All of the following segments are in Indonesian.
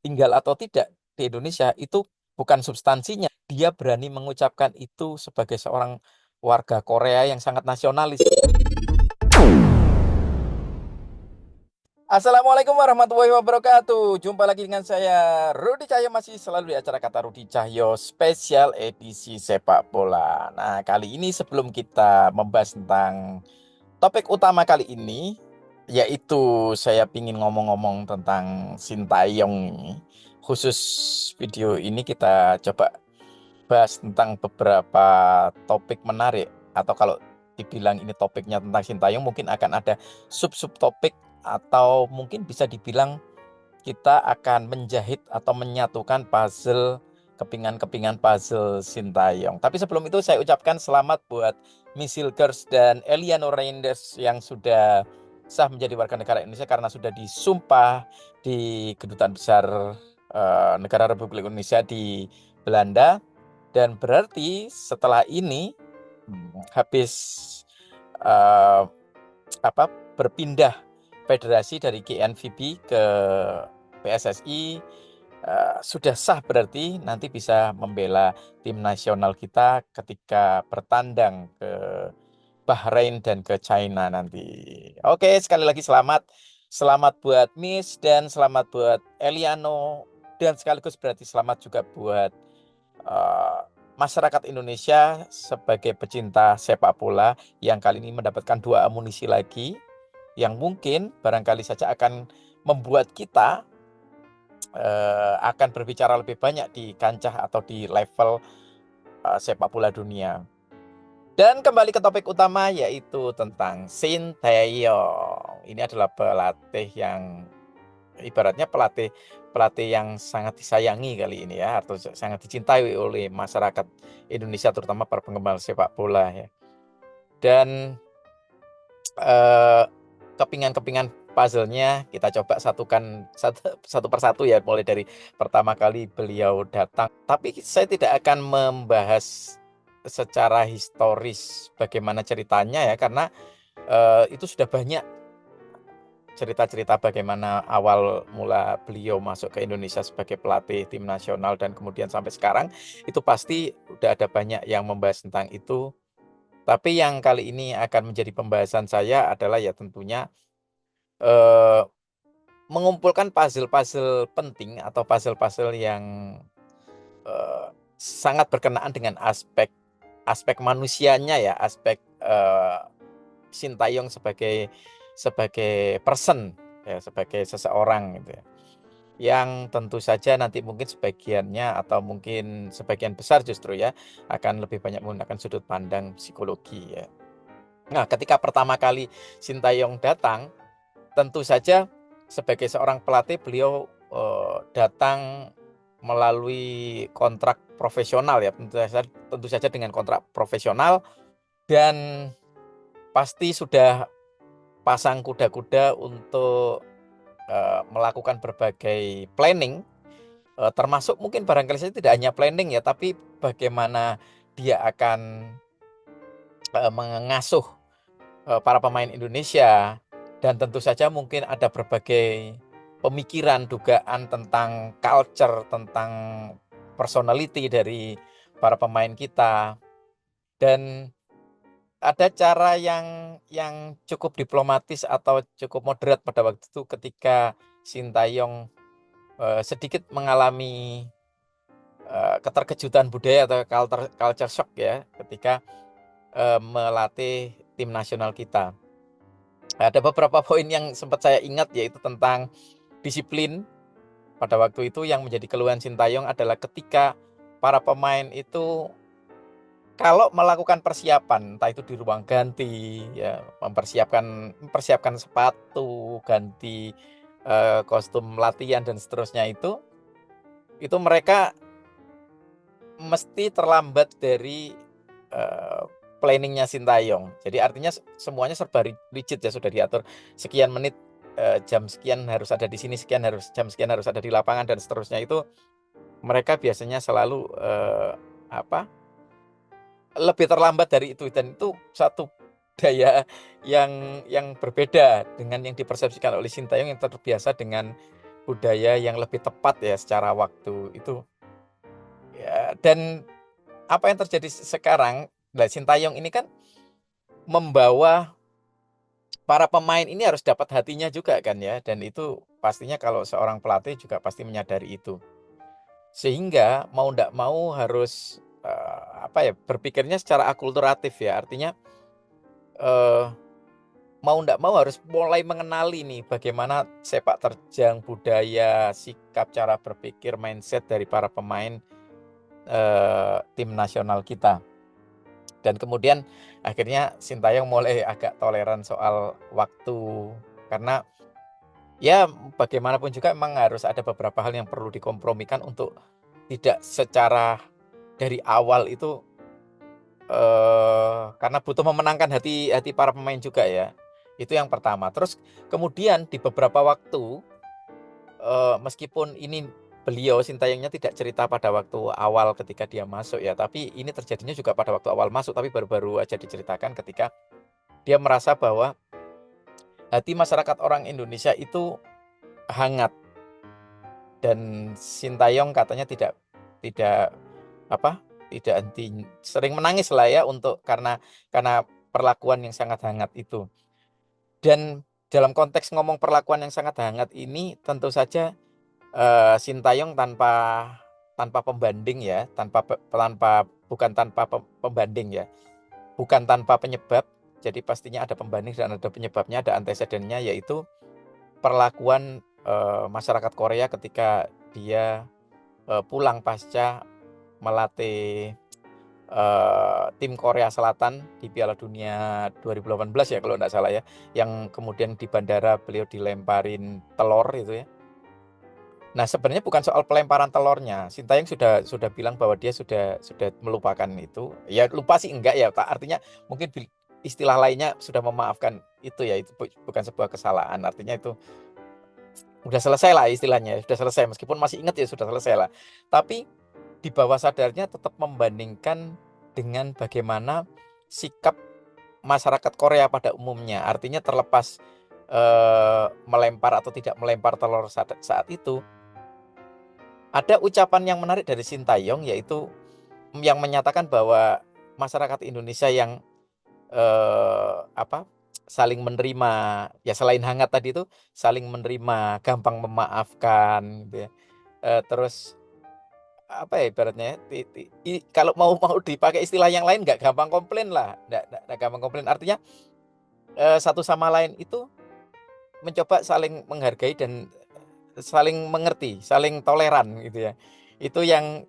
tinggal atau tidak di Indonesia itu bukan substansinya. Dia berani mengucapkan itu sebagai seorang warga Korea yang sangat nasionalis. Assalamualaikum warahmatullahi wabarakatuh. Jumpa lagi dengan saya Rudi Cahyo, masih selalu di acara Kata Rudi Cahyo spesial edisi sepak bola. Nah, kali ini sebelum kita membahas tentang topik utama kali ini, yaitu saya ingin ngomong-ngomong tentang Sintayong ini. Khusus video ini kita coba bahas tentang beberapa topik menarik, atau kalau dibilang ini topiknya tentang Sintayong mungkin akan ada sub-sub topik, atau mungkin bisa dibilang kita akan menjahit atau menyatukan puzzle, kepingan-kepingan puzzle Sintayong. Tapi sebelum itu saya ucapkan selamat buat Miss Hilgers dan Eliano Reinders yang sudah sah menjadi warga negara Indonesia karena sudah disumpah di Kedutaan Besar Negara Republik Indonesia di Belanda. Dan berarti setelah ini habis eh, apa berpindah federasi dari GNVB ke PSSI, sudah sah, berarti nanti bisa membela tim nasional kita ketika bertandang ke Bahrain dan ke China nanti. Oke, sekali lagi selamat. Selamat buat Miss dan selamat buat Eliano, dan sekaligus berarti selamat juga buat eh, masyarakat Indonesia sebagai pecinta sepak bola yang kali ini mendapatkan dua amunisi lagi yang mungkin barangkali saja akan membuat kita akan berbicara lebih banyak di kancah atau di level sepak bola dunia. Dan kembali ke topik utama, yaitu tentang Sintayong. Ini adalah pelatih yang ibaratnya pelatih pelatih yang sangat disayangi kali ini ya, atau sangat dicintai oleh masyarakat Indonesia, terutama para penggemar sepak bola ya. Dan eh, kepingan-kepingan puzzle-nya kita coba satukan satu persatu ya, mulai dari pertama kali beliau datang. Tapi saya tidak akan membahas secara historis bagaimana ceritanya ya, karena itu sudah banyak cerita-cerita bagaimana awal mula beliau masuk ke Indonesia sebagai pelatih tim nasional dan kemudian sampai sekarang. Itu pasti udah ada banyak yang membahas tentang itu. Tapi yang kali ini akan menjadi pembahasan saya adalah ya tentunya eh, mengumpulkan puzzle-puzzle penting atau puzzle-puzzle yang eh, sangat berkenaan dengan aspek aspek manusianya ya, aspek Sintayong sebagai sebagai person ya, sebagai seseorang gitu ya. Yang tentu saja nanti mungkin sebagiannya atau mungkin sebagian besar justru ya akan lebih banyak menggunakan sudut pandang psikologi ya. Nah, ketika pertama kali Sintayong datang, tentu saja sebagai seorang pelatih beliau datang melalui kontrak profesional ya, tentu saja dengan kontrak profesional, dan pasti sudah pasang kuda-kuda untuk melakukan berbagai planning, termasuk mungkin barangkali saja tidak hanya planning ya, tapi bagaimana dia akan mengasuh para pemain Indonesia. Dan tentu saja mungkin ada berbagai pemikiran, dugaan tentang culture, tentang personality dari para pemain kita. Dan ada cara yang cukup diplomatis atau cukup moderat pada waktu itu ketika Sintayong sedikit mengalami keterkejutan budaya atau culture shock ya ketika melatih tim nasional kita. Ada beberapa poin yang sempat saya ingat, yaitu tentang disiplin. Pada waktu itu yang menjadi keluhan Sintayong adalah ketika para pemain itu kalau melakukan persiapan, entah itu di ruang ganti, ya, mempersiapkan sepatu, ganti kostum latihan dan seterusnya, itu mereka mesti terlambat dari eh, planningnya Sintayong. Jadi artinya semuanya serba rigid ya, sudah diatur sekian menit, jam sekian harus ada di sini, jam sekian harus ada di lapangan dan seterusnya. Itu mereka biasanya selalu apa lebih terlambat dari itu, dan itu satu daya yang berbeda dengan yang dipersepsikan oleh Sintayong yang terbiasa dengan budaya yang lebih tepat ya secara waktu itu. Ya, dan apa yang terjadi sekarang, nah Sintayong ini kan membawa para pemain ini harus dapat hatinya juga kan ya, dan itu pastinya kalau seorang pelatih juga pasti menyadari itu. Sehingga mau ndak mau harus apa ya, berpikirnya secara akulturatif ya, artinya eh, mau ndak mau harus mulai mengenali nih bagaimana sepak terjang, budaya, sikap, cara berpikir, mindset dari para pemain tim nasional kita. Dan kemudian akhirnya Sintayong mulai agak toleran soal waktu, karena ya bagaimanapun juga memang harus ada beberapa hal yang perlu dikompromikan untuk tidak secara dari awal itu karena butuh memenangkan hati hati para pemain juga ya. Itu yang pertama. Terus kemudian di beberapa waktu meskipun ini beliau Sintayongnya tidak cerita pada waktu awal ketika dia masuk ya, tapi ini terjadinya juga pada waktu awal masuk, tapi baru-baru aja diceritakan ketika dia merasa bahwa hati masyarakat orang Indonesia itu hangat, dan Sintayong katanya tidak apa tidak henti, sering menangis lah ya untuk karena perlakuan yang sangat hangat itu. Dan dalam konteks ngomong perlakuan yang sangat hangat ini tentu saja Sintayong tanpa tanpa pembanding ya, bukan tanpa pembanding ya, bukan tanpa penyebab. Jadi pastinya ada pembanding dan ada penyebabnya, ada antecedennya, yaitu perlakuan masyarakat Korea ketika dia pulang pasca melatih tim Korea Selatan di Piala Dunia 2018 ya kalau nggak salah ya, yang kemudian di bandara beliau dilemparin telur itu ya. Nah, sebenarnya bukan soal pelemparan telurnya. Sintayong sudah bilang bahwa dia sudah melupakan itu. Ya lupa sih enggak ya, Pak. Artinya mungkin istilah lainnya sudah memaafkan itu ya, itu bukan sebuah kesalahan. Artinya itu udah selesai lah istilahnya, sudah selesai, meskipun masih ingat ya sudah selesai lah. Tapi di bawah sadarnya tetap membandingkan dengan bagaimana sikap masyarakat Korea pada umumnya. Artinya terlepas melempar atau tidak melempar telur saat itu, ada ucapan yang menarik dari Sintayong, yaitu yang menyatakan bahwa masyarakat Indonesia yang apa, saling menerima, ya selain hangat tadi itu, saling menerima, gampang memaafkan gitu ya. Terus apa ya ibaratnya ya, kalau mau mau dipakai istilah yang lain, nggak gampang komplain lah, nggak gampang komplain. Artinya satu sama lain itu mencoba saling menghargai dan saling mengerti, saling toleran gitu ya. Itu yang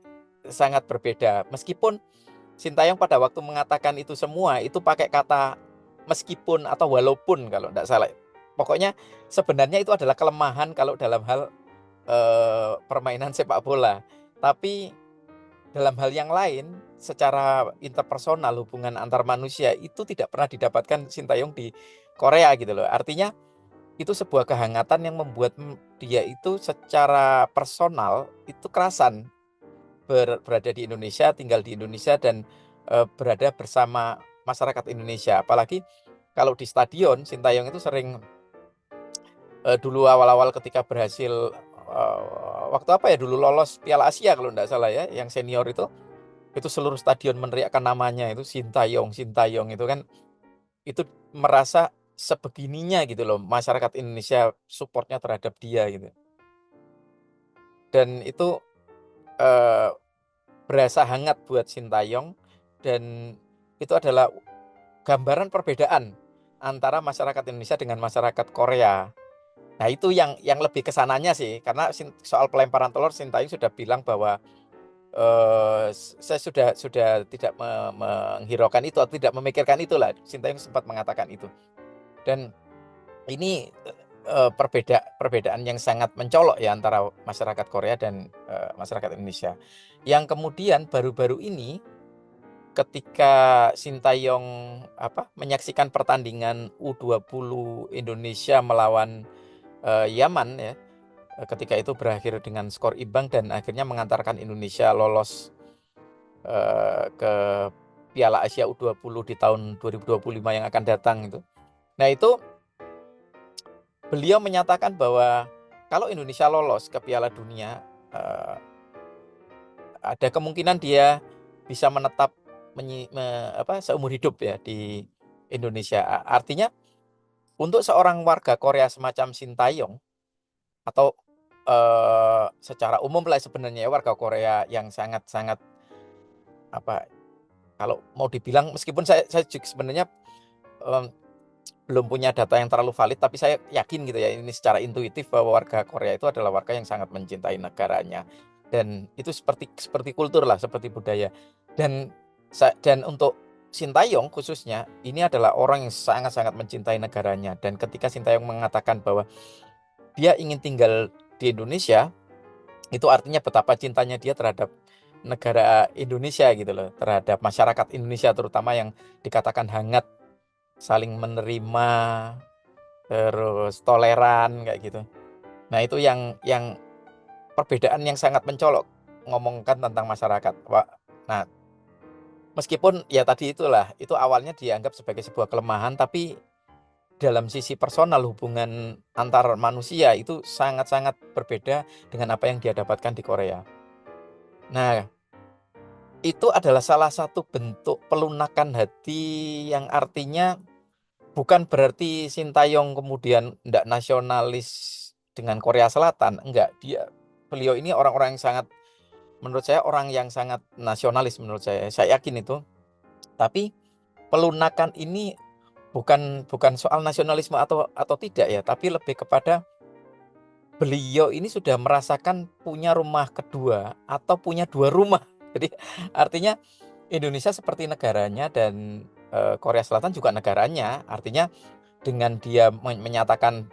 sangat berbeda. Meskipun Sintayong pada waktu mengatakan itu semua itu pakai kata meskipun atau walaupun kalau tidak salah. Pokoknya sebenarnya itu adalah kelemahan kalau dalam hal permainan sepak bola. Tapi dalam hal yang lain, secara interpersonal, hubungan antar manusia itu tidak pernah didapatkan Sintayong di Korea gitu loh. Artinya itu sebuah kehangatan yang membuat dia itu secara personal itu kerasan berada di Indonesia, tinggal di Indonesia, dan berada bersama masyarakat Indonesia. Apalagi kalau di stadion, Sintayong itu sering dulu awal-awal ketika berhasil waktu apa ya dulu lolos Piala Asia kalau tidak salah ya, yang senior itu seluruh stadion meneriakkan namanya itu Sintayong, Sintayong itu kan, itu merasa sebegininya gitu loh masyarakat Indonesia supportnya terhadap dia gitu. Dan itu eh, berasa hangat buat Sintayong, dan itu adalah gambaran perbedaan antara masyarakat Indonesia dengan masyarakat Korea. Nah, itu yang lebih kesananya sih, karena soal pelemparan telur Sintayong sudah bilang bahwa saya sudah tidak menghiraukan itu atau tidak memikirkan itulah. Sintayong sempat mengatakan itu. Dan ini perbedaan yang sangat mencolok ya antara masyarakat Korea dan masyarakat Indonesia. Yang kemudian baru-baru ini ketika Sintayong menyaksikan pertandingan U20 Indonesia melawan Yaman ya, ketika itu berakhir dengan skor imbang dan akhirnya mengantarkan Indonesia lolos ke Piala Asia U20 di tahun 2025 yang akan datang itu. Nah, itu beliau menyatakan bahwa kalau Indonesia lolos ke Piala Dunia, eh, ada kemungkinan dia bisa menetap seumur hidup ya di Indonesia. Artinya untuk seorang warga Korea semacam Sintayong atau secara umum lah sebenarnya ya, warga Korea yang sangat-sangat apa, kalau mau dibilang, meskipun saya juga sebenarnya em, belum punya data yang terlalu valid, tapi saya yakin gitu ya, ini secara intuitif bahwa warga Korea itu adalah warga yang sangat mencintai negaranya, dan itu seperti seperti kultur lah, seperti budaya. Dan dan untuk Sintayong khususnya, ini adalah orang yang sangat-sangat mencintai negaranya, dan ketika Sintayong mengatakan bahwa dia ingin tinggal di Indonesia, itu artinya betapa cintanya dia terhadap negara Indonesia gitu loh, terhadap masyarakat Indonesia terutama yang dikatakan hangat, saling menerima, terus toleran kayak gitu. Nah, itu yang perbedaan yang sangat mencolok ngomongkan tentang masyarakat. Nah, meskipun ya tadi itulah, itu awalnya dianggap sebagai sebuah kelemahan, tapi dalam sisi personal hubungan antar manusia itu sangat-sangat berbeda dengan apa yang dia dapatkan di Korea. Nah, itu adalah salah satu bentuk pelunakan hati yang artinya bukan berarti Sintayong kemudian tidak nasionalis dengan Korea Selatan. Enggak, beliau ini orang-orang yang sangat, menurut saya orang yang sangat nasionalis menurut saya. Saya yakin itu. Tapi pelunakan ini bukan bukan soal nasionalisme atau tidak ya, tapi lebih kepada beliau ini sudah merasakan punya rumah kedua atau punya dua rumah. Jadi artinya Indonesia seperti negaranya dan Korea Selatan juga negaranya. Artinya dengan dia menyatakan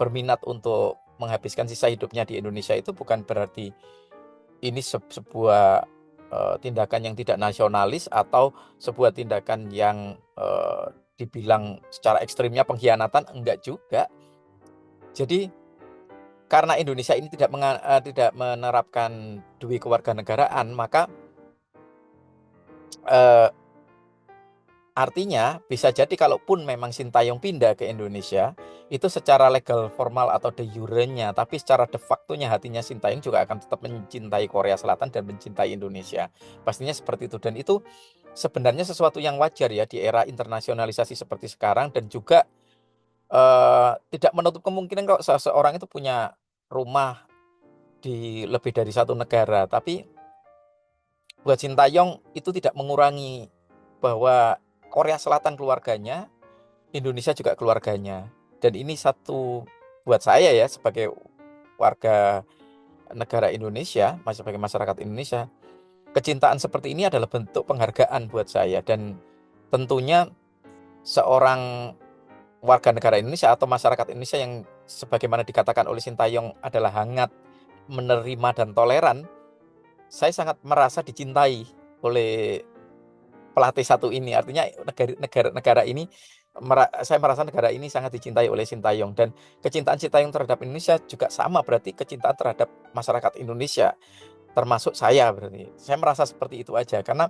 berminat untuk menghabiskan sisa hidupnya di Indonesia, itu bukan berarti ini sebuah tindakan yang tidak nasionalis atau sebuah tindakan yang dibilang secara ekstrimnya pengkhianatan, enggak juga. Jadi karena Indonesia ini tidak menerapkan duit kewarganegaraan, maka eh, artinya bisa jadi kalaupun memang Sintayong pindah ke Indonesia, itu secara legal formal atau de jure-nya, tapi secara de facto-nya hatinya Sintayong juga akan tetap mencintai Korea Selatan dan mencintai Indonesia. Pastinya seperti itu, dan itu sebenarnya sesuatu yang wajar ya di era internasionalisasi seperti sekarang, dan juga tidak menutup kemungkinan kalau seseorang itu punya rumah di lebih dari satu negara. Tapi buat Sintayong itu tidak mengurangi bahwa Korea Selatan keluarganya, Indonesia juga keluarganya. Dan ini satu, buat saya ya sebagai warga negara Indonesia, sebagai masyarakat Indonesia, kecintaan seperti ini adalah bentuk penghargaan buat saya. Dan tentunya seorang warga negara Indonesia atau masyarakat Indonesia yang sebagaimana dikatakan oleh Sintayong adalah hangat, menerima dan toleran, saya sangat merasa dicintai oleh pelatih satu ini. Artinya negara ini, saya merasa negara ini sangat dicintai oleh Sintayong, dan kecintaan Sintayong terhadap Indonesia juga sama, berarti kecintaan terhadap masyarakat Indonesia, termasuk saya. Berarti saya merasa seperti itu aja, karena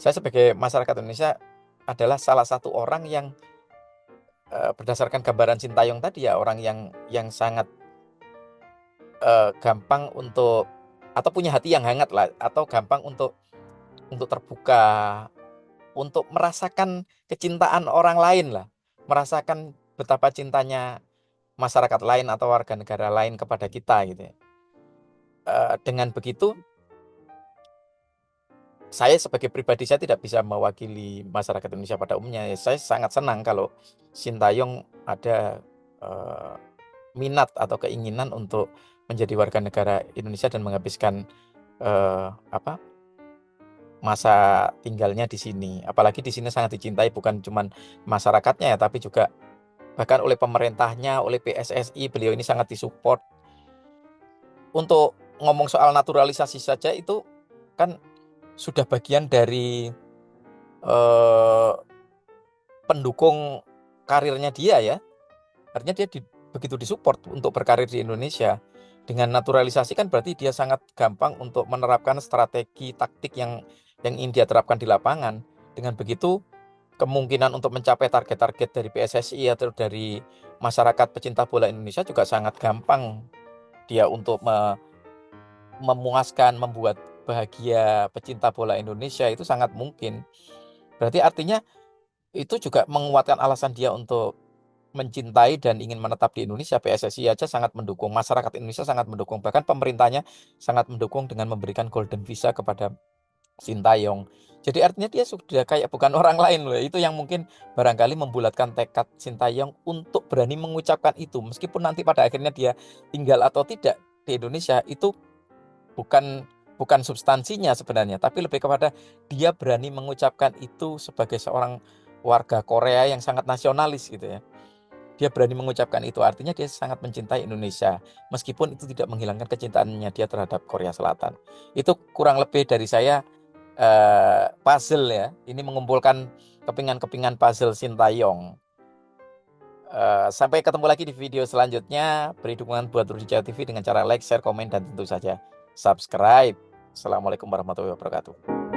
saya sebagai masyarakat Indonesia adalah salah satu orang yang berdasarkan gambaran Sintayong tadi ya, orang yang sangat gampang untuk, atau punya hati yang hangat lah, atau gampang untuk terbuka, untuk merasakan kecintaan orang lain lah, merasakan betapa cintanya masyarakat lain atau warga negara lain kepada kita gitu ya. Dengan begitu, saya sebagai pribadi, saya tidak bisa mewakili masyarakat Indonesia pada umumnya. Saya sangat senang kalau Sintayong ada minat atau keinginan untuk menjadi warga negara Indonesia dan menghabiskan masa tinggalnya di sini. Apalagi di sini sangat dicintai bukan cuma masyarakatnya ya, tapi juga bahkan oleh pemerintahnya, oleh PSSI, beliau ini sangat disupport. Untuk ngomong soal naturalisasi saja itu kan sudah bagian dari eh, pendukung karirnya dia ya. Artinya dia begitu disupport untuk berkarir di Indonesia. Dengan naturalisasi kan berarti dia sangat gampang untuk menerapkan strategi taktik yang ingin dia terapkan di lapangan. Dengan begitu kemungkinan untuk mencapai target-target dari PSSI atau dari masyarakat pecinta bola Indonesia juga sangat gampang dia untuk memuaskan, membuat bahagia pecinta bola Indonesia itu sangat mungkin. Berarti artinya itu juga menguatkan alasan dia untuk mencintai dan ingin menetap di Indonesia. PSSI aja sangat mendukung, masyarakat Indonesia sangat mendukung, bahkan pemerintahnya sangat mendukung dengan memberikan golden visa kepada Sintayong. Jadi artinya dia sudah kayak bukan orang lain loh. Itu yang mungkin barangkali membulatkan tekad Sintayong untuk berani mengucapkan itu. Meskipun nanti pada akhirnya dia tinggal atau tidak di Indonesia, itu bukan bukan substansinya sebenarnya, tapi lebih kepada dia berani mengucapkan itu sebagai seorang warga Korea yang sangat nasionalis gitu ya. Dia berani mengucapkan itu, artinya dia sangat mencintai Indonesia, meskipun itu tidak menghilangkan kecintaannya dia terhadap Korea Selatan. Itu kurang lebih dari saya, puzzle ya. Ini mengumpulkan kepingan-kepingan puzzle Sintayong. Sampai ketemu lagi di video selanjutnya. Beri dukungan buat Rudi Jaya TV dengan cara like, share, komen, dan tentu saja subscribe. Assalamualaikum warahmatullahi wabarakatuh.